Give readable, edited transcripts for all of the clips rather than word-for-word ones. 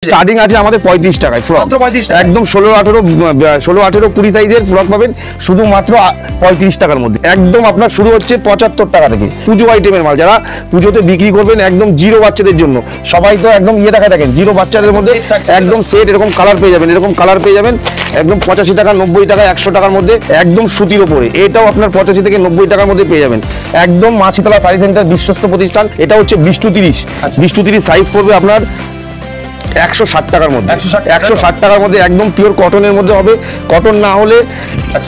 Starting আছে আমাদের 35 টাকায় ফ্রক, একদম 16-18-20 সাইজের ফ্রক পাবেন শুধুমাত্র 35 টাকার মধ্যে। একদম আপনার শুরু হচ্ছে 75 টাকা থেকে। পুজো আইটেমের মাল, যারা পুজোতে বিক্রি করবেন একদম জিরো বাচ্চাদের জন্য, সবাই তো একদম দেখা দেখেন জিরো বাচ্চাদের মধ্যে একদম সেট এরকম কালার পেয়ে যাবেন, এরকম কালার পেয়ে যাবেন একদম 85 টাকা, 90 টাকা, 100 টাকার মধ্যে একদম সুতির ওপরে। এটাও আপনার 85 থেকে 90 টাকার মধ্যে পেয়ে যাবেন। একদম মাছিতলা শাড়ি সেন্টার, বিশ্বস্ত প্রতিষ্ঠান। এটা হচ্ছে 20-30, 20-30 সাইজ পড়বে আপনার 160 টাকার মধ্যে। 160 টাকার মধ্যে একদম পিওর কটনের মধ্যে হবে। কটন না হলে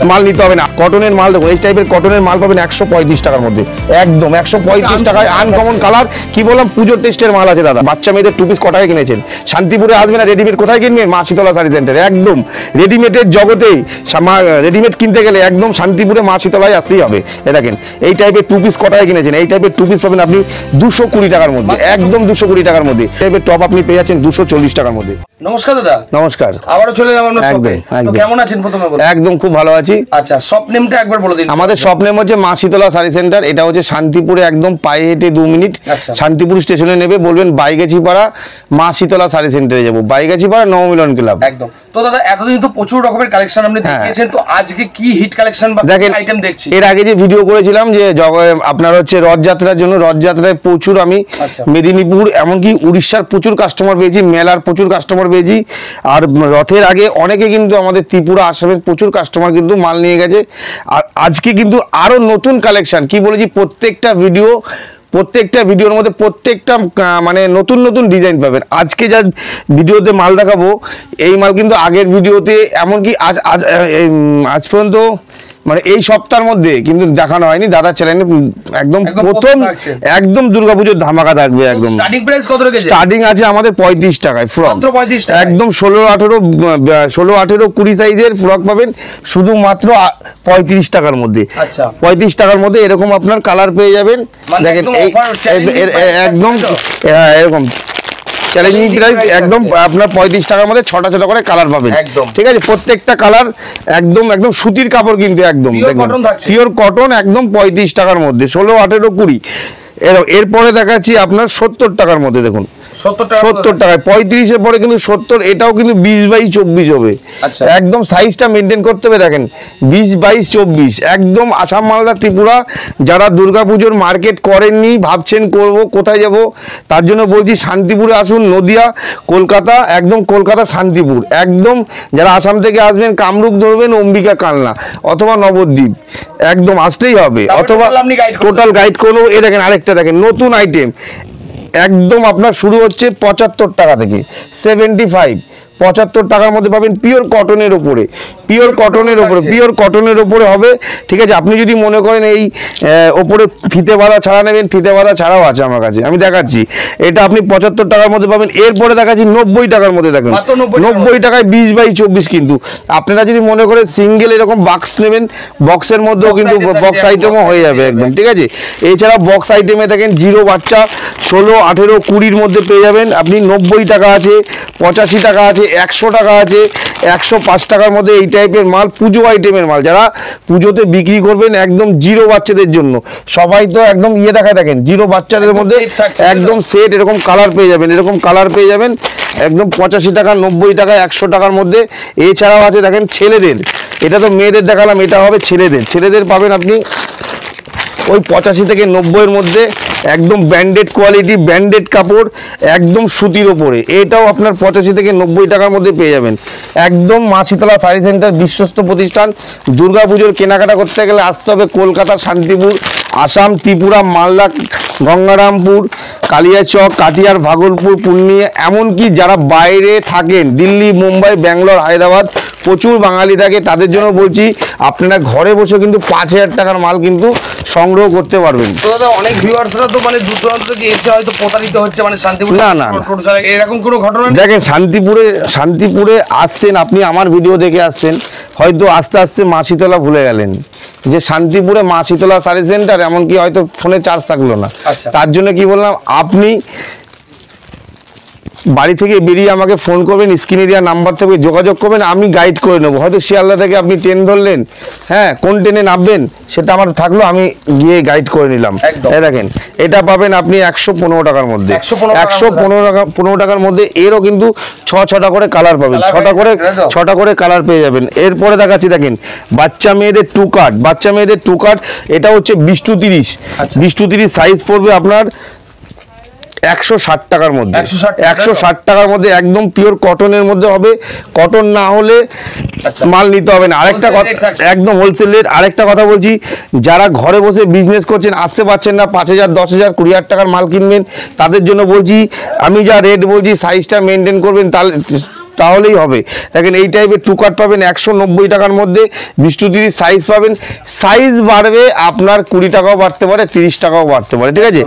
মাল নিতে হবে না। কটনের মাল দেখো, এই টাইপের কটনের মাল পাবেন 135 টাকার মধ্যে, একদম 135 টাকায় আনকমন কালার। কি বললাম, পুজোর টেস্টের মাল আছে দাদা। বাচ্চা মেয়েদের 2 পিস কটায় কিনেছেন? শান্তিপুরে আসবেন আর রেডিমেড কোথায় কিনবেন? মাছিতলা শাড়ি সেন্টার। একদম রেডিমেডের জগতেই, রেডিমেড কিনতে গেলে একদম শান্তিপুরে মাছিতলায় আসতেই হবে। এ দেখেন এই টাইপের 2 পিস কটায় কিনেছেন? এই টাইপের 2 পিস পাবেন আপনি 220 টাকার মধ্যে, একদম 220 টাকার মধ্যে। এই টাইপের টপ আপনি পেয়ে যাচ্ছেন 240 টাকার মধ্যে। নমস্কার দাদা। নমস্কার। আবারো চলে এলাম আমরা শপে। তো কেমন আছেন প্রথমে বলুন? একদম খুব ভালো আছি। আচ্ছা, শপ নেমটা একবার বলে দিন। আমাদের শপ নেম হচ্ছে মাছিতলা শাড়ি সেন্টার। এটা হচ্ছে শান্তিপুরে, একদম পায়ে হেঁটে 2 মিনিট। শান্তিপুর স্টেশনে নেবে, বলবেন বাইগাছিপাড়া মাছিতলা শাড়ি সেন্টারে যাবো, বাইগাছিপাড়া নবমিলন ক্লাব। একদম। তো দাদা, এতদিন তো প্রচুর রকমের কালেকশন আপনি দেখিয়েছেন, তো আজকে কি হিট কালেকশন বা আইটেম দেখছি? এর আগে যে ভিডিও করেছিলাম যে আপনার হচ্ছে রথযাত্রার জন্য, রথযাত্রায় প্রচুর আমি মেদিনীপুর এমনকি উড়িষ্যার প্রচুর কাস্টমার পেয়েছি, মেলার প্রচুর কাস্টমার পেয়েছি। আর রথের আগে অনেকে কিন্তু আমাদের ত্রিপুরা, আসামের প্রচুর কাস্টমার কিন্তু মাল নিয়ে গেছে। আর আজকে কিন্তু আরো নতুন কালেকশন, কি বলেছি, প্রত্যেকটা ভিডিওর মধ্যে প্রত্যেকটা মানে নতুন নতুন ডিজাইন পাবেন। আজকে যা ভিডিওতে মাল দেখাবো, এই মাল কিন্তু আগের ভিডিওতে এমনকি আজ পর্যন্ত মানে এই সপ্তাহের মধ্যে কিন্তু দেখানো হয়নি। দাদা চ্যানেলে একদম প্রথম একদম দুর্গাপুজোর ধামাকা থাকবে। একদম স্টার্টিং প্রাইস কত রেখেছে? স্টার্টিং আছে আমাদের 35 টাকায় ফ্রক, একদম 16-18-20 সাইজের ফ্রক পাবেন শুধুমাত্র 35 টাকার মধ্যে। 35 টাকার মধ্যে এরকম আপনার কালার পেয়ে যাবেন। দেখেন একদম এরকম চ্যালেঞ্জিং প্রাইস, একদম আপনার 35 টাকার মধ্যে 6টা করে কালার পাবেন। ঠিক আছে, প্রত্যেকটা কালার একদম সুতির কাপড়, কিন্তু একদম দেখবেন পিওর কটন, একদম 35 টাকার মধ্যে 16-18-20। এরপরে দেখাচ্ছি আপনার 70 টাকার মধ্যে। দেখুন 70 টাকায় 35-এর পরে কিন্তু 70, এটাও কিন্তু 20x24 হবে। একদম সাইজটা মেনটেন করতে হবে। দেখেন 20x24, একদম আসাম, মালদা, ত্রিপুরা। যারা দুর্গাপুজোর মার্কেট করেননি, ভাবছেন করব, কোথায় যাব, তার জন্য বলছি শান্তিপুরে আসুন। নদিয়া, কলকাতা, একদম কলকাতা শান্তিপুর। একদম যারা আসাম থেকে আসবেন, কামরূপ ধরবেন, অম্বিকা কালনা অথবা নবদ্বীপ, একদম আসতেই হবে। অথবা টোটাল গাইড করবো। এ দেখেন আরেকটা, দেখেন নতুন আইটেম, একদম আপনার শুরু হচ্ছে 75 টাকা থেকে 75। 75 টাকার মধ্যে পাবেন পিওর কটনের উপরে, পিওর কটনের উপরে হবে। ঠিক আছে, আপনি যদি মনে করেন এই ওপরে ফিতে বাঁধা ছাড়া নেবেন, ফিতে বাঁধা ছাড়াও আছে আমার কাছে, আমি দেখাচ্ছি। এটা আপনি 75 টাকার মধ্যে পাবেন। এরপরে দেখাচ্ছি 90 টাকার মধ্যে। দেখেন 90 টাকায় 20x24। কিন্তু আপনারা যদি মনে করেন সিঙ্গেল এরকম বাক্স নেবেন, বক্সের মধ্যেও কিন্তু বক্স আইটেমও হয়ে যাবে একদম। ঠিক আছে, এছাড়া বক্স আইটেমে দেখেন জিরো বাচ্চা 16-18-20 মধ্যে পেয়ে যাবেন আপনি। 90 টাকা আছে, 85 টাকা আছে, 100 টাকা আছে, 105 টাকার মধ্যে এই টাইপের মাল, পুজো আইটেমের মাল। যারা পুজোতে বিক্রি করবেন একদম জিরো বাচ্চাদের জন্য, সবাই তো একদম দেখা দেখেন জিরো বাচ্চাদের মধ্যে একদম সেট এরকম কালার পেয়ে যাবেন, এরকম কালার পেয়ে যাবেন একদম 85 টাকা, 90 টাকা, 100 টাকার মধ্যে। এছাড়াও আছে দেখেন ছেলেদের, এটা তো মেয়েদের দেখালাম, এটা হবে ছেলেদের পাবেন আপনি ওই 85 থেকে 90-এর মধ্যে, একদম ব্র্যান্ডেড কোয়ালিটি, ব্র্যান্ডেড কাপড়, একদম সুতির ওপরে। এটাও আপনার 85 থেকে 90 টাকার মধ্যে পেয়ে যাবেন। একদম মাছিতলা শাড়ি সেন্টার, বিশ্বস্ত প্রতিষ্ঠান। দুর্গাপুজোর কেনাকাটা করতে গেলে আসতে হবে কলকাতা, শান্তিপুর, আসাম, ত্রিপুরা, মালদা, গঙ্গারামপুর, কালিয়াচক, কাটিয়ার, ভাগলপুর, পূর্ণিয়া, এমনকি যারা বাইরে থাকেন, দিল্লি, মুম্বাই, ব্যাঙ্গালোর, হায়দ্রাবাদ, প্রচুর বাঙালি থাকে, তাদের জন্য বলছি আপনারা ঘরে বসে কিন্তু 5000 টাকার মাল কিন্তু সংগ্রহ করতে পারবেন। তো দাদা, অনেক ভিউয়ার্সরা তো মানে দূর দূরান্ত থেকে এসে হয়তো প্রতারিত হচ্ছে, মানে শান্তিপুর না এরকম কোনো ঘটনা? দেখেন শান্তিপুরে আসছেন আপনি, আমার ভিডিও দেখে আসছেন, হয়তো আস্তে আস্তে মাছিতলা ভুলে গেলেন যে শান্তিপুরে মাছিতলা শাড়ি সেন্টার, এমনকি হয়তো ফোনে চার্জ থাকলো না। তার জন্য কি বললাম, আপনি বাড়ি থেকে বেরিয়ে আমাকে ফোন করবেন, স্ক্রিনে দেওয়া নাম্বার থেকে যোগাযোগ করবেন, আমি গাইড করে নেবো। হয়তো শিয়ালদা থেকে আপনি ট্রেন ধরলেন, হ্যাঁ কোন ট্রেনে নামবেন সেটা আমার থাকলো, আমি গিয়ে গাইড করে নিলাম। দেখেন এটা পাবেন আপনি 115 টাকার মধ্যে, 115 টাকার মধ্যে। এরও কিন্তু ছটা করে কালার পাবেন, ছটা করে কালার পেয়ে যাবেন। এরপরে দেখাচ্ছি দেখেন বাচ্চা মেয়েদের 2 কাট, বাচ্চা মেয়েদের 2 কাট, এটা হচ্ছে 20-30, 20-30 সাইজ পড়বে আপনার 160 টাকার মধ্যে, 160 টাকার মধ্যে একদম পিওর কটনের মধ্যে হবে। কটন না হলে মাল নিতে হবে না। আরেকটা কথা, একদম হোলসেল রেট। আরেকটা কথা বলছি, যারা ঘরে বসে বিজনেস করছেন, আসতে পারছেন না, 5,000, 10,000, 20,000 টাকার মাল কিনবেন, তাদের জন্য বলছি, আমি যা রেট বলছি সাইজটা মেনটেন করবেন, তাহলেই হবে। দেখেন এই টাইপের 2 কাট পাবেন 190 টাকার মধ্যে, 20-30 সাইজ পাবেন। সাইজ বাড়বে আপনার 20 টাকাও বাড়তে পারে, 30 টাকাও বাড়তে পারে, ঠিক আছে?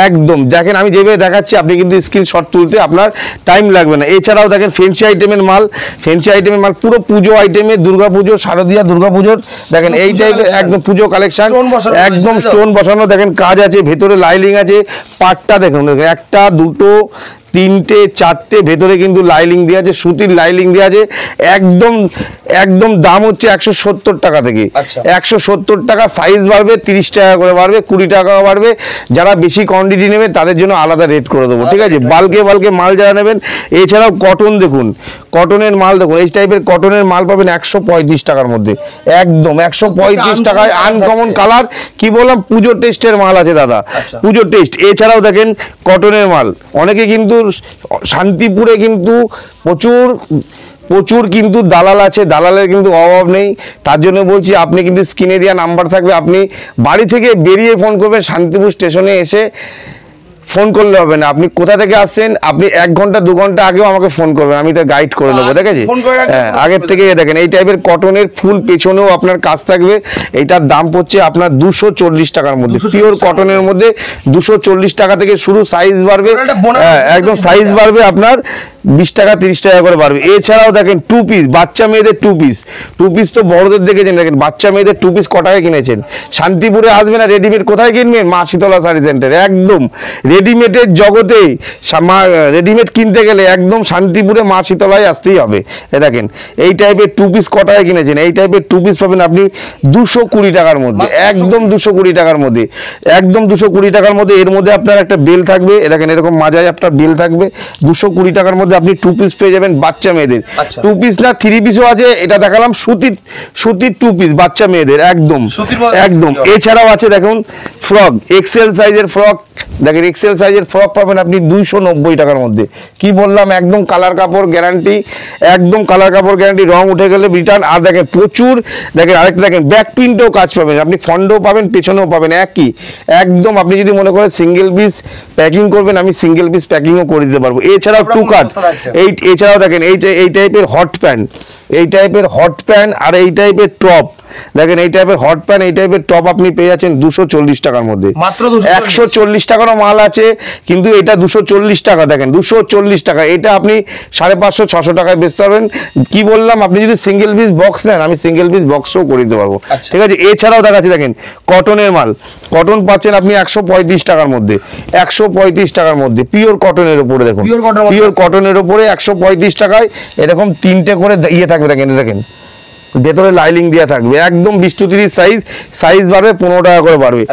একদম দেখেন আমি যেভাবে দেখাচ্ছি, আপনি কিন্তু স্ক্রিনশট তুলতে আপনার টাইম লাগবে না। এছাড়াও দেখেন ফ্যান্সি আইটেমের মাল, ফ্যান্সি আইটেমের মাল পুরো পুজো আইটেমের, দুর্গাপুজো, শারদীয়া দুর্গাপুজোর, দেখেন এই টাইপের একদম পুজো কালেকশন, একদম স্টোন বসানো, দেখেন কাজ আছে, ভেতরে লাইলিং আছে। পাটটা দেখুন, 1টা 2টো 3টে 4টে ভেতরে কিন্তু লাইলিং দেওয়া আছে, সুতির লাইলিং দেওয়া আছে। একদম দাম হচ্ছে 170 টাকা থেকে, 170 টাকা। সাইজ বাড়বে 30 টাকা করে বাড়বে, 20 টাকাও বাড়বে। যারা বেশি কোয়ান্টিটি নেবে তাদের জন্য আলাদা রেট করে দেবো, ঠিক আছে? বাল্কে মাল যারা নেবেন। এছাড়াও কটন দেখুন, কটনের মাল দেখুন, এই টাইপের কটনের মাল পাবেন 135 টাকার মধ্যে, একদম 135 টাকায়। আনকমন কালার, কি বললাম, পুজোর টেস্টের মাল আছে দাদা, পুজোর টেস্ট। এছাড়াও দেখেন কটনের মাল, অনেকে কিন্তু শান্তিপুরে কিন্তু প্রচুর কিন্তু দালাল আছে, দালালের কিন্তু অভাব নেই। তার জন্য বলছি, আপনি কিন্তু স্ক্রিনে দেওয়া নাম্বার থাকবে, আপনি বাড়ি থেকে বেরিয়ে ফোন করবেন, শান্তিপুর স্টেশনে এসে ফোন করলে হবে না। আপনি কোথা থেকে আসছেন, আপনি 1 ঘন্টা 2 ঘন্টা আগেও আমাকে ফোন করবেন, আমি তার গাইড করে নেবো, ঠিক আছে? হ্যাঁ, আগের থেকে দেখেন এই টাইপের কটনের ফুল পেছনেও আপনার কাজ থাকবে। এইটার দাম পড়ছে আপনার 240 টাকার মধ্যে, পিওর কটনের মধ্যে 240 টাকা থেকে শুরু। সাইজ বাড়বে, হ্যাঁ একদম সাইজ বাড়বে আপনার 20 টাকা 30 টাকা করে বাড়বে। এছাড়াও দেখেন 2 পিস, বাচ্চা মেয়েদের 2 পিস, 2 পিস তো বড়দের দেখেছেন, দেখেন বাচ্চা মেয়েদের 2 পিস কটায় কিনেছেন? শান্তিপুরে আসবে না, রেডিমেড কোথায় কিনবেন? মা শীতলা শাড়ি সেন্টার। একদম রেডিমেডের জগতে, রেডিমেড কিনতে গেলে একদম শান্তিপুরে মা শীতলায় আসতেই হবে। এ দেখেন এই টাইপের 2 পিস কটায় কিনেছেন? এই টাইপের 2 পিস পাবেন আপনি 220 টাকার মধ্যে, একদম 220 টাকার মধ্যে, একদম 220 টাকার মধ্যে। এর মধ্যে আপনার একটা বেল থাকবে, দেখেন এরকম মাজায় আপনার বেল থাকবে। 220 টাকার মধ্যে আপনি 2 পিস পেয়ে যাবেন বাচ্চা মেয়েদের। 2 পিস না 3 পিসও আছে, এটা দেখালাম সুতির 2 পিস বাচ্চা মেয়েদের, একদম। এছাড়াও আছে দেখুন ফ্রক, এক্সেল সাইজের ফ্রক, দেখেন এক্সেল সাইজের ফ্রক পাবেন আপনি 290 টাকার মধ্যে। কি বললাম, একদম কালার কাপড় গ্যারান্টি, একদম কালার কাপড় গ্যারান্টি, রং উঠে গেলে রিটার্ন। আর দেখেন প্রচুর, দেখেন আরেকটা দেখেন ব্যাক প্রিন্টও কাজ পাবেন আপনি, ফন্ডও পাবেন, পেছনেও পাবেন, একই একদম। আপনি যদি মনে করেন সিঙ্গেল পিস প্যাকিং করবেন, আমি সিঙ্গেল পিস প্যাকিংও করে দিতে পারবো। এছাড়াও 2 কাট, এছাড়াও দেখেন এই টাইপের হট প্যান্ট, এই টাইপের হট প্যান্ট, আর এই টাইপের টপ, দেখেন এই টাইপের হট প্যান্ট, এই টাইপের টপ আপনি পেয়ে যাচ্ছেন 240 টাকার মধ্যে, মাত্র 140 টাকারও মাল আছে, কিন্তু এটা 240 টাকা। দেখেন 240 টাকা, এটা আপনি 550-600 টাকায় বেচতে পারবেন। কি বললাম, আপনি যদি সিঙ্গেল পিস বক্স নেন, আমি সিঙ্গেল পিস বক্সও করে দিতে পারবো, ঠিক আছে? এছাড়াও দেখাচ্ছি দেখেন কটনের মাল, কটন পাচ্ছেন আপনি 135 টাকার মধ্যে, 135 টাকার মধ্যে পিওর কটনের উপরে। দেখুন পিওর কটনের উপরে 135 টাকায় এরকম 3টে করে ইয়ে থাকবে, দেখেন ভেতরে লাইলিং দেওয়া থাকবে, একদম 20-30 সাইজ বাড়বে, 15 টাকা করে বাড়বে।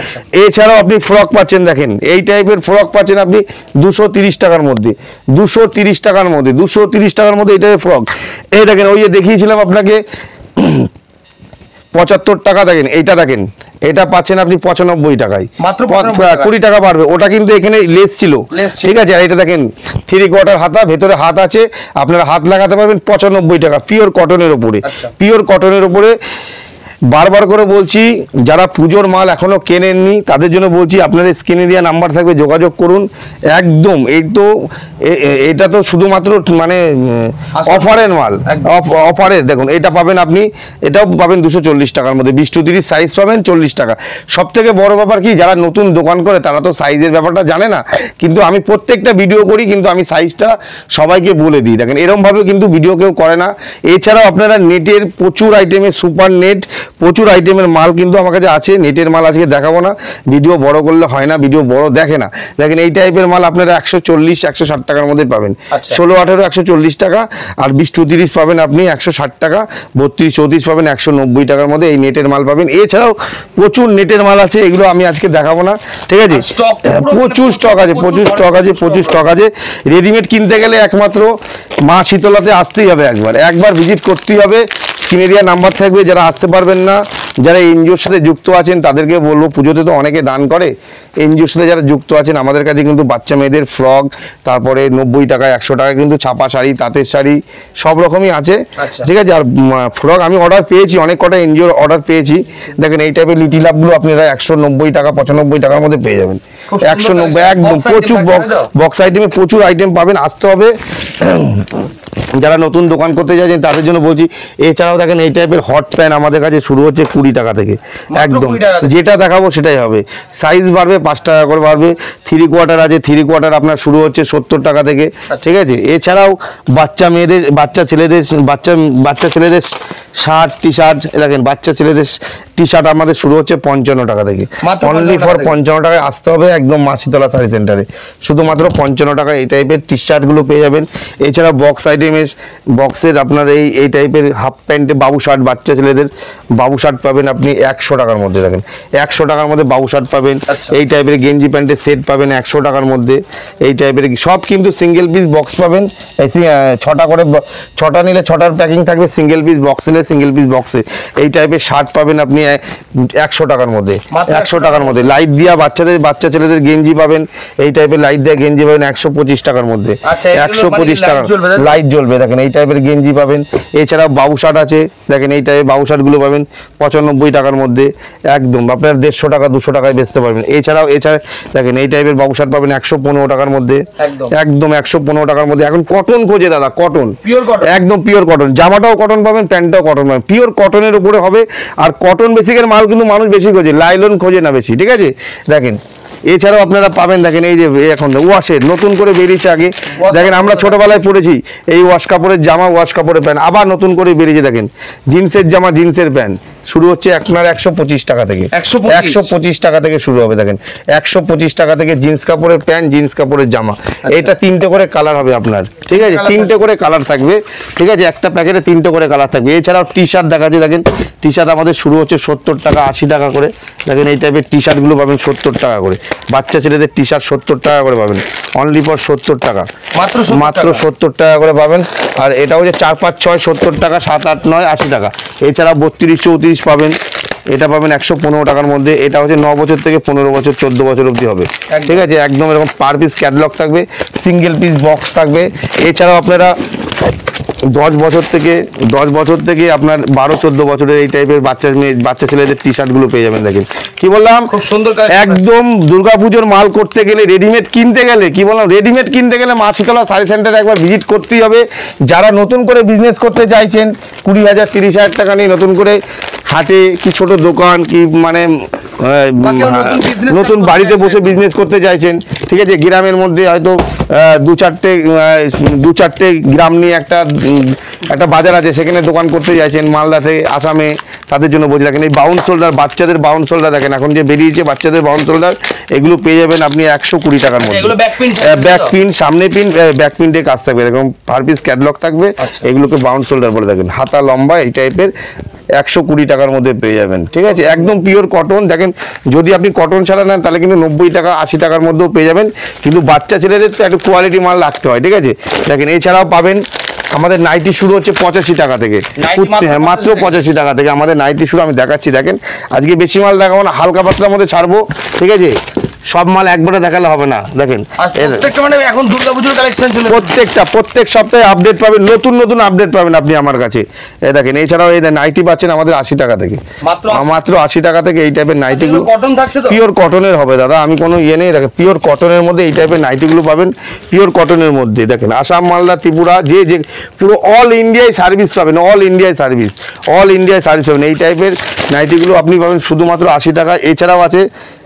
এছাড়াও আপনি ফ্রক পাচ্ছেন, দেখেন এই টাইপের ফ্রক পাচ্ছেন আপনি 230 টাকার মধ্যে, 230 টাকার মধ্যে, 230 টাকার মধ্যে এই টাইপের ফ্রক। এই দেখেন ওই যে দেখিয়েছিলাম আপনাকে 75 টাকা, দেখেন এইটা, দেখেন এটা পাচ্ছেন আপনি 95 টাকায়, মাত্র 20 টাকা বাড়বে। ওটা কিন্তু এখানে লেস ছিল, ঠিক আছে? আর এটা দেখেন 3/4 হাতা, ভেতরে হাত আছে, আপনারা হাত লাগাতে পারবেন, 95 টাকা, পিওর কটনের উপরে, পিওর কটনের উপরে। বারবার করে বলছি, যারা পুজোর মাল এখনো কেনেননি তাদের জন্য বলছি, আপনার স্ক্রিনে দেওয়া নাম্বার থাকবে, যোগাযোগ করুন। একদম এটা তো শুধুমাত্র মানে অফারের মাল, অফারের। দেখুন এটা পাবেন আপনি, এটাও পাবেন 240 টাকার মধ্যে, 20-30 সাইজ পাবেন 40 টাকা। সব থেকে বড় ব্যাপার কি, যারা নতুন দোকান করে তারা তো সাইজের ব্যাপারটা জানে না, কিন্তু আমি প্রত্যেকটা ভিডিও করি, কিন্তু আমি সাইজটা সবাইকে বলে দিই। দেখেন এরকমভাবেও কিন্তু ভিডিও কেউ করে না। এছাড়াও আপনারা নেটের প্রচুর আইটেমের সুপার নেট, প্রচুর আইটেমের মাল কিন্তু আমার কাছে আছে, নেটের মাল আজকে দেখাবো না, ভিডিও বড় করলে হয় না, ভিডিও বড় দেখে না। দেখেন এই টাইপের মাল আপনারা 140-160 টাকার মধ্যে পাবেন, 16-18 140 টাকা, আর 20-30 পাবেন আপনি 160 টাকা, 32-34 পাবেন 190 টাকার মধ্যে এই নেটের মাল পাবেন। এছাড়াও প্রচুর নেটের মাল আছে, এগুলো আমি আজকে দেখাবো না, ঠিক আছে? প্রচুর স্টক আছে, প্রচুর স্টক আছে, প্রচুর স্টক আছে। রেডিমেড কিনতে গেলে একমাত্র মা শীতলাতে আসতেই হবে, একবার ভিজিট করতেই হবে। স্ক্রিনে দেওয়া নাম্বার থাকবে, যারা আসতে পারবেন না, যারা এনজিওর সাথে যুক্ত আছেন তাদেরকে বলবো, পুজোতে তো অনেকে দান করে, এনজিওর সাথে যারা যুক্ত আছেন আমাদের কাছে কিন্তু বাচ্চা মেয়েদের ফ্রক, তারপরে 90 টাকা 100 টাকা কিন্তু ছাপা শাড়ি, তাঁতের শাড়ি সব রকমই আছে, ঠিক আছে? আর ফ্রক আমি অর্ডার পেয়েছি, অনেক কটা এনজিওর অর্ডার পেয়েছি। দেখেন এই টাইপের লিটি লাভগুলো আপনারা 190 টাকা 95 টাকার মধ্যে পেয়ে যাবেন, 190 একদম। প্রচুর বক্স আইটেমে প্রচুর আইটেম পাবেন, আসতে হবে। যারা নতুন দোকান করতে চাইছেন তাদের জন্য বলছি। এছাড়াও দেখেন এই টাইপের হট প্যান্ট আমাদের কাছে শুরু হচ্ছে 20 টাকা থেকে, একদম যেটা দেখাবো সেটাই হবে। সাইজ বাড়বে 5 টাকা করে বাড়বে। 3 কোয়ার্টার আছে, 3 কোয়ার্টার আপনার শুরু হচ্ছে 70 টাকা থেকে, ঠিক আছে? এছাড়াও বাচ্চা মেয়েদের, বাচ্চা ছেলেদের শার্ট টি শার্ট, দেখেন বাচ্চা ছেলেদের টি শার্ট আমাদের শুরু হচ্ছে 55 টাকা থেকে, অনলি ফর 55 টাকায় আসতে হবে একদম মাসিতলা শাড়ি সেন্টারে, শুধুমাত্র 55 টাকা এই টাইপের টি শার্টগুলো পেয়ে যাবেন। এছাড়া বক্স আইটেমের, বক্সের আপনার এই টাইপের হাফ প্যান্টে বাবু শার্ট, বাচ্চা ছেলেদের বাবু শার্ট পাবেন আপনি 100 টাকার মধ্যে। দেখেন 100 টাকার মধ্যে বাবু শার্ট পাবেন। এই টাইপের গেঞ্জি প্যান্টের সেট পাবেন 100 টাকার মধ্যে। এই টাইপের সব কিন্তু সিঙ্গেল পিস বক্স পাবেন, 6টা করে, 6টা নিলে 6টার প্যাকিং থাকবে, সিঙ্গেল পিস বক্স নিলে সিঙ্গেল পিস বক্সে। এই টাইপের শার্ট পাবেন আপনি 100 টাকার মধ্যে, 100 টাকার মধ্যে। লাইট দিয়া বাচ্চা ছেলেদের গেঞ্জি পাবেন, এই টাইপের লাইট দেওয়া গেঞ্জি পাবেন 125 টাকার মধ্যে, 125 টাকা লাইট জ্বলবে। দেখেন এই টাইপের গেঞ্জি পাবেন। এছাড়াও বাবু শার্ট আছে, দেখেন এই টাইপের বাবু শার্টগুলো পাবেন 95 টাকার মধ্যে, একদম আপনার 150 টাকা 200 টাকায় বেচতে পারবেন। এছাড়া দেখেন এই টাইপের বাবু শার্ট পাবেন 115 টাকার মধ্যে, একদম 115 টাকার মধ্যে। এখন কটন খোঁজে দাদা, কটন, একদম পিওর কটন, জামাটাও কটন পাবেন, প্যান্টটাও কটন পাবেন, পিওর কটনের উপরে হবে। আর কটন বেসিকের মাল কিন্তু মানুষ বেশি খোঁজে, লাইলন খোঁজে না বেশি, ঠিক আছে? দেখেন এছাড়াও আপনারা পাবেন, দেখেন এই যে এখন ওয়াশের নতুন করে বেরিয়েছে, আগে দেখেন আমরা ছোটবেলায় পড়েছি এই ওয়াশ কাপড়ের জামা, ওয়াশ কাপড়ের প্যান্ট, আবার নতুন করে বেরিয়েছে। দেখেন জিন্সের জামা, জিন্সের প্যান্ট শুরু হচ্ছে আপনার 125 টাকা থেকে, 125 টাকা থেকে শুরু হবে। দেখেন 125 টাকা থেকে জিন্স কাপড়ের প্যান্ট, জিন্স কাপড়ের জামা। এটা 3টে করে কালার হবে আপনার, ঠিক আছে? 3টে করে কালার থাকবে, ঠিক আছে? একটা প্যাকেটে 3টে করে কালার থাকবে। এছাড়াও টি শার্ট দেখাচ্ছে, দেখেন টি শার্ট আমাদের শুরু হচ্ছে 70 টাকা 80 টাকা করে। দেখেন এই টাইপের টি শার্টগুলো পাবেন 70 টাকা করে, বাচ্চা ছেলেদের টি শার্ট 70 টাকা করে পাবেন, অনলি ফর 70 টাকা, মাত্র 70 টাকা করে পাবেন। আর এটা হচ্ছে 4, 5, 6 70 টাকা, 7, 8, 9 80 টাকা। এছাড়া 32, 34 পাবেন, এটা পাবেন 115 টাকার মধ্যে। এটা হচ্ছে 9 বছর থেকে 15 বছর 14 বছর অবধি হবে, ঠিক আছে? একদম এরকম পার পিস ক্যাটালগ থাকবে, সিঙ্গেল পিস বক্স থাকবে। এছাড়াও আপনারা 10 বছর থেকে আপনার 12-14 বছরের এই টাইপের বাচ্চা ছেলেদের টি শার্টগুলো পেয়ে যাবেন। দেখেন কি বললাম, খুব সুন্দর, একদম দুর্গাপুজোর মাল করতে গেলে, রেডিমেড কিনতে গেলে, কি বললাম, রেডিমেড কিনতে গেলে মা শীতলা শাড়ি সেন্টারে একবার ভিজিট করতেই হবে। যারা নতুন করে বিজনেস করতে চাইছেন, 20,000 30,000 টাকা নিয়ে নতুন করে হাটে কি ছোট দোকান কি মানে নতুন বাড়িতে বসে বিজনেস করতে চাইছেন, ঠিক আছে? গ্রামের মধ্যে হয়তো 2-4টে গ্রাম নিয়ে একটা বাজার আছে, সেখানে দোকান করতে চাইছেন, মালদা থেকে আসামে, তাদের জন্য বলছি। দেখেন এই বাউন্ড শোল্ডার, বাচ্চাদের বাউন্ড শোল্ডার, দেখেন এখন যে বেরিয়েছে বাচ্চাদের বাউন্ড শোল্ডার, এগুলো পেয়ে যাবেন আপনি 120 টাকার মধ্যে। ব্যাক পিন, সামনে পিন, ব্যাক পিনটে কাজ থাকবে, এরকম পার পিস ক্যাটালগ থাকবে। এগুলোকে বাউন্ড শোল্ডার বলে। দেখেন হাতা লম্বা এই টাইপের 120 টাকার মধ্যে পেয়ে যাবেন, ঠিক আছে? একদম পিওর কটন। দেখেন যদি আপনি কটন ছাড়া নেন তাহলে কিন্তু 90 টাকা 80 টাকার মধ্যেও পেয়ে যাবেন, কিন্তু বাচ্চা ছেলেদের তো একটু কোয়ালিটি মাল রাখতে হয়, ঠিক আছে? দেখেন এছাড়াও পাবেন আমাদের নাইটি শুরু হচ্ছে 85 টাকা থেকে, মাত্র 85 টাকা থেকে আমাদের নাইটি শুরু। আমি দেখাচ্ছি, দেখেন আজকে বেশি মাল দেখাবো না, হালকা পাতলার মধ্যে ছাড়বো, ঠিক আছে? সব মাল একবারে দেখালে হবে না। দেখেন এখন দুর্গাপুজোর কালেকশন চলে, প্রত্যেক সপ্তাহে আপডেট পাবেন, নতুন আপডেট পাবেন আপনি আমার কাছে। দেখেন এছাড়াও এই নাইটি পাচ্ছেন আমাদের 80 টাকা থেকে, মাত্র 80 টাকা থেকে এই টাইপের নাইটিগুলো কটন থাকছে, পিওর কটনের হবে দাদা, আমি কোনো ইয়ে নেই। দেখেন পিওর কটনের মধ্যে এই টাইপের নাইটিগুলো পাবেন, পিওর কটনের মধ্যে। দেখেন আসাম, মালদা, ত্রিপুরা, যে পুরো অল ইন্ডিয়ায় সার্ভিস পাবেন, অল ইন্ডিয়ায় সার্ভিস পাবেন। এই টাইপের নাইটিগুলো আপনি পাবেন শুধুমাত্র 80 টাকা। এছাড়াও আছে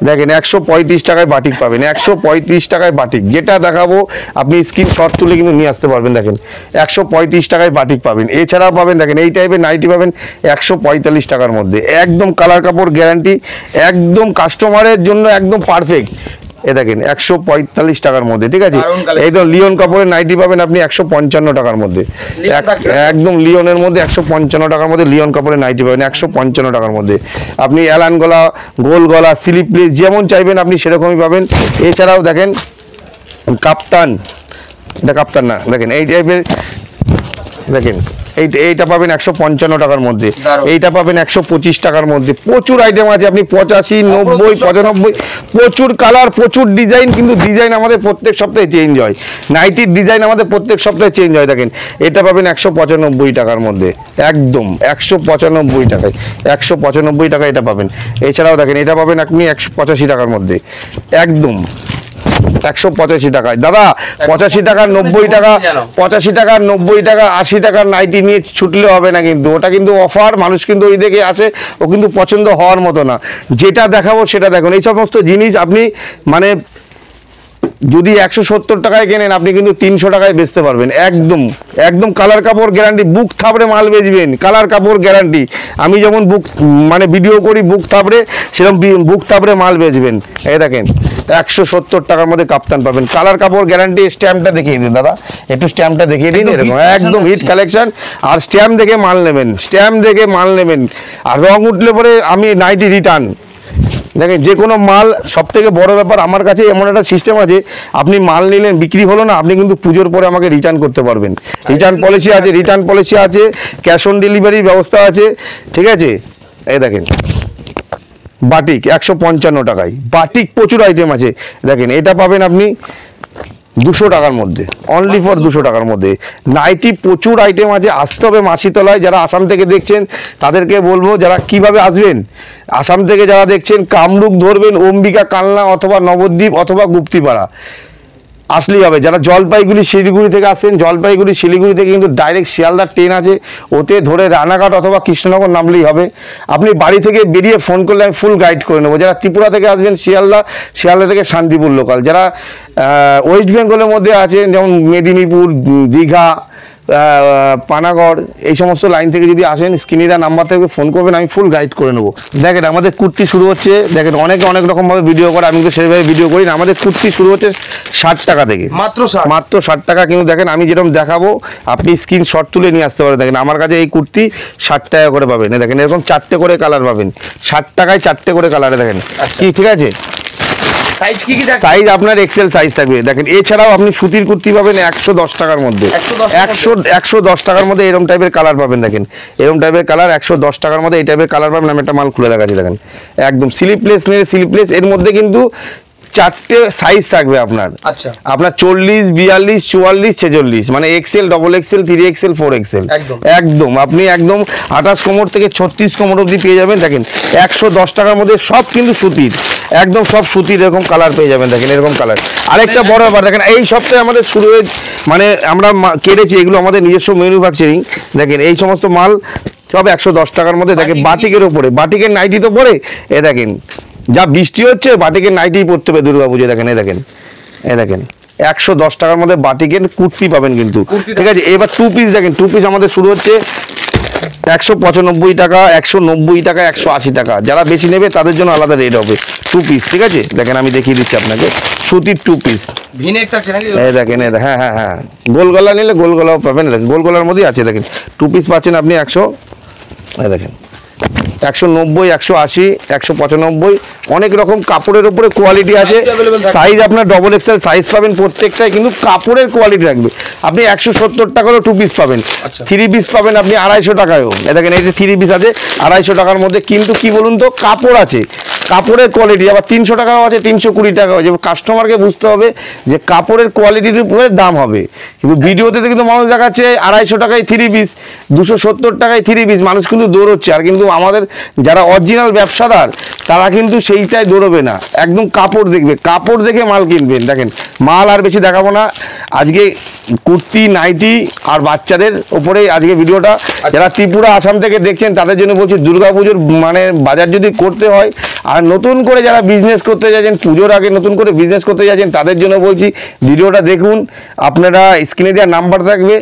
দেখেন 135 টাকায় বাটিক পাবেন, 135 টাকায় বাটিক। যেটা দেখাবো আপনি স্ক্রিনশট তুলে কিন্তু নিয়ে আসতে পারবেন। দেখেন 135 টাকায় বাটিক পাবেন। এছাড়াও পাবেন দেখেন এই টাইপের নাইটি পাবেন 145 টাকার মধ্যে, একদম কালার কাপড় গ্যারান্টি, একদম কাস্টমারের জন্য একদম পারফেক্ট। এ দেখেন 145 টাকার মধ্যে, ঠিক আছে। একদম লিওন কাপড়ের নাইটি পাবেন আপনি 155 টাকার মধ্যে, একদম লিওনের মধ্যে 155 টাকার মধ্যে লিওন কাপড়ের নাইটি পাবেন 155 টাকার মধ্যে। আপনি অ্যালান গলা, গোল গলা, স্লিপলেস যেমন চাইবেন আপনি সেরকমই পাবেন। এছাড়াও দেখেন কাপ্তান, এটা কাপ্তান না, দেখেন এই টাইপের, দেখেন এইটা পাবেন 155 টাকার মধ্যে, এইটা পাবেন 125 টাকার মধ্যে। প্রচুর আইটেম আছে, আপনি 85, 90, 95, প্রচুর কালার, প্রচুর ডিজাইন, কিন্তু ডিজাইন আমাদের প্রত্যেক সপ্তাহে চেঞ্জ হয়। নাইটির ডিজাইন আমাদের প্রত্যেক সপ্তাহে চেঞ্জ হয়। দেখেন এটা পাবেন 195 টাকার মধ্যে, একদম 195 টাকায়, 195 টাকা এটা পাবেন। এছাড়াও দেখেন এটা পাবেন আপনি 185 টাকার মধ্যে, একদম 185 টাকায়। দাদা 85 টাকা, 90 টাকা, 85 টাকা, 90 টাকা, 80 টাকার নাইটি নিয়ে ছুটলে হবে না, কিন্তু ওটা কিন্তু অফার, মানুষ কিন্তু ওই দিকে আসে, ও কিন্তু পছন্দ হওয়ার মতো না। যেটা দেখাবো সেটা দেখুন। এই সমস্ত জিনিস আপনি মানে যদি 170 টাকায় কেনেন আপনি কিন্তু 300 টাকায় বেচতে পারবেন। একদম একদম কালার কাপড় গ্যারান্টি, বুক থাবড়ে মাল বেচবেন, কালার কাপড় গ্যারান্টি। আমি যেমন বুক মানে ভিডিও করি বুক থাবড়ে, সেরকম বুক থাবড়ে মাল বেচবেন। এই দেখেন 170 টাকার মধ্যে কাপ্তান পাবেন, কালার কাপড় গ্যারান্টি। স্ট্যাম্পটা দেখিয়ে দিন দাদা, একটু স্ট্যাম্পটা দেখিয়ে দিন। এরকম একদম হিট কালেকশন, আর স্ট্যাম্প দেখে মাল নেবেন, স্ট্যাম্প দেখে মাল নেবেন। আর রং উঠলে পরে আমি নাইটি রিটার্ন। দেখেন যে কোনো মাল, সব থেকে বড় ব্যাপার আমার কাছে এমন একটা সিস্টেম আছে, আপনি মাল নিলেন বিক্রি হলো না, আপনি কিন্তু পুজোর পরে আমাকে রিটার্ন করতে পারবেন। রিটার্ন পলিসি আছে, রিটার্ন পলিসি আছে, ক্যাশ অন ডেলিভারির ব্যবস্থা আছে, ঠিক আছে। এই দেখেন বাটিক 155 টাকায়, বাটিক প্রচুর আইটেম আছে। দেখেন এটা পাবেন আপনি 200 টাকার মধ্যে, অনলি ফর 200 টাকার মধ্যে। নাইটি প্রচুর আইটেম আছে, আসতে হবে মাসিতলায়। যারা আসাম থেকে দেখছেন তাদেরকে বলবো, যারা কিভাবে আসবেন, আসাম থেকে যারা দেখছেন কামরূপ ধরবেন, অম্বিকা, কালনা অথবা নবদ্বীপ অথবা গুপ্তিপাড়া আসলেই হবে। যারা জলপাইগুড়ি শিলিগুড়ি থেকে আসছেন, জলপাইগুড়ি শিলিগুড়ি থেকে কিন্তু ডাইরেক্ট শিয়ালদার ট্রেন আছে, ওতে ধরে রানাঘাট অথবা কৃষ্ণনগর নামলেই হবে। আপনি বাড়ি থেকে বেরিয়ে ফোন করলে আমি ফুল গাইড করে নেবো। যারা ত্রিপুরা থেকে আসবেন শিয়ালদা, শিয়ালদা থেকে শান্তিপুর লোকাল। যারা ওয়েস্ট বেঙ্গলের মধ্যে আছেন, যেমন মেদিনীপুর, দীঘা, পানাগড়, এই সমস্ত লাইন থেকে যদি আসেন স্ক্রিনেরা নাম্বার থেকে ফোন করবেন, আমি ফুল গাইড করে নেবো। দেখেন আমাদের কুর্তি শুরু হচ্ছে, দেখেন অনেকে অনেক রকমভাবে ভিডিও করে, আমি তো সেইভাবে ভিডিও করি না। আমাদের কুর্তি শুরু হচ্ছে 60 টাকা থেকে, মাত্র 60 টাকা। কিন্তু দেখেন আমি যেরকম দেখাবো আপনি স্ক্রিনশট তুলে নিয়ে আসতে পারেন। দেখেন আমার কাছে এই কুর্তি 60 টাকা করে পাবেন। দেখেন এরকম 4টে করে কালার পাবেন, 60 টাকায় 4টে করে কালারে। দেখেন কি, ঠিক আছে। সাইজ কি কি সাইজ আপনার এক্সেল সাইজ থাকবে। দেখেন এছাড়াও আপনি সুতির কুর্তি পাবেন 110 টাকার মধ্যে, 110 টাকার মধ্যে এরকম টাইপের কালার পাবেন। দেখেন এরকম টাইপের কালার 110 টাকার মধ্যে এই টাইপের কালার পাবেন। আমি একটা মাল খুলে দেখাচ্ছি। দেখেন একদম স্লিপলেস নিয়ে স্লিপলেস, এর মধ্যে কিন্তু 4টে সাইজ থাকবে আপনার। আচ্ছা, আপনার 40, 42, 44, 46, মানে Excel, double XL, 3XL, 4XL। একদম আপনি একদম 28 কোমর থেকে 36 কোমর অবধি পেয়ে যাবেন। দেখেন 110 টাকার মধ্যে সব কিন্তু সুতির, একদম সব সুতির এরকম কালার পেয়ে যাবেন। দেখেন এরকম কালার। আরেকটা বড় ব্যাপার, দেখেন এই সপ্তাহে আমাদের শুরু হয়ে মানে আমরা কেটেছি, এগুলো আমাদের নিজস্ব ম্যানুফ্যাকচারিং। দেখেন এই সমস্ত মাল সব 110 টাকার মধ্যে। দেখেন বাটিকের ওপরে, বাটিকের নাইটি তো পরে, এ দেখেন যা বৃষ্টি হচ্ছে বাটিকের নাইটি পড়তে হবে দুর্গাপুজো। দেখেন এই দেখেন, এই দেখেন 110 টাকার মধ্যে বাটিকের কুর্তি পাবেন কিন্তু, ঠিক আছে। এবার 2 পিস দেখেন, 2 পিস আমাদের শুরু হচ্ছে 195 টাকা, 190 টাকা, 180 টাকা। যারা বেশি নেবে তাদের জন্য আলাদা রেট হবে। 2 পিস, ঠিক আছে। দেখেন আমি দেখিয়ে দিচ্ছি আপনাকে, সুতির 2 পিস। এই দেখেন, হ্যাঁ হ্যাঁ হ্যাঁ, গোল গলা নিলে গোল গলাও পাবেন। গোল গলার মধ্যেই আছে। দেখেন 2 পিস পাচ্ছেন আপনি 100, দেখেন 190, 180, 195, অনেক রকম কাপড়ের উপরে কোয়ালিটি আছে। সাইজ আপনার ডবল এক্সেল সাইজ পাবেন প্রত্যেকটাই, কিন্তু কাপড়ের কোয়ালিটি রাখবে। আপনি 170 টাকারও 2 পিস পাবেন, 3 পিস পাবেন আপনি 250 টাকায়ও। দেখেন এই যে 3 পিস আছে 250 টাকার মধ্যে, কিন্তু কি বলুন তো কাপড় আছে, কাপড়ের কোয়ালিটি। আবার 300 টাকাও আছে, 320 টাকাও আছে। কাস্টমারকে বুঝতে হবে যে কাপড়ের কোয়ালিটির উপরে দাম হবে। কিন্তু ভিডিওতে কিন্তু মানুষ দেখাচ্ছে 250 টাকায় 3 পিস, 270 টাকায় 3 পিস, মানুষ কিন্তু দৌড়চ্ছে। আর কিন্তু আমাদের যারা অরিজিনাল ব্যবসাদার তারা কিন্তু সেইটাই দৌড়বে না, একদম কাপড় দেখবে, কাপড় দেখে মাল কিনবেন। দেখেন মাল আর বেশি দেখাবো না, আজকে কুর্তি, নাইটি আর বাচ্চাদের ওপরে আজকে ভিডিওটা। যারা ত্রিপুরা, আসাম থেকে দেখছেন তাদের জন্য বলছি, দুর্গাপুজোর মানে বাজার যদি করতে হয় আর নতুন করে যারা বিজনেস করতে যাচ্ছেন, পুজোর আগে নতুন করে বিজনেস করতে যাচ্ছেন, তাদের জন্য বলছি ভিডিওটা দেখুন। আপনারা স্ক্রিনে দেওয়া নাম্বার থাকবে,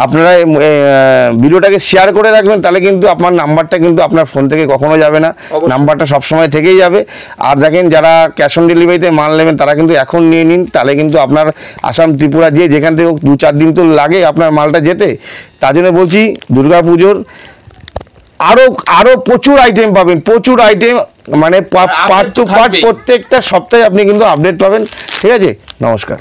আপনারা ভিডিওটাকে শেয়ার করে রাখবেন, তাহলে কিন্তু আপনার নাম্বারটা কিন্তু আপনার ফোন থেকে কখনো যাবে না, নাম্বারটা সবসময় থেকেই যাবে। আর দেখেন, যারা ক্যাশ অন ডেলিভারিতে মাল নেবেন তারা কিন্তু এখন নিয়ে নিন, তাহলে কিন্তু আপনার আসাম, ত্রিপুরা যেখান থেকে 2-4 দিন তো লাগে আপনার মালটা যেতে। তার জন্য বলছি দুর্গাপুজোর আরো প্রচুর আইটেম পাবেন, প্রচুর আইটেম, মানে পার্ট টু পার্ট প্রত্যেকটা সপ্তাহে আপনি কিন্তু আপডেট পাবেন। ঠিক আছে, নমস্কার।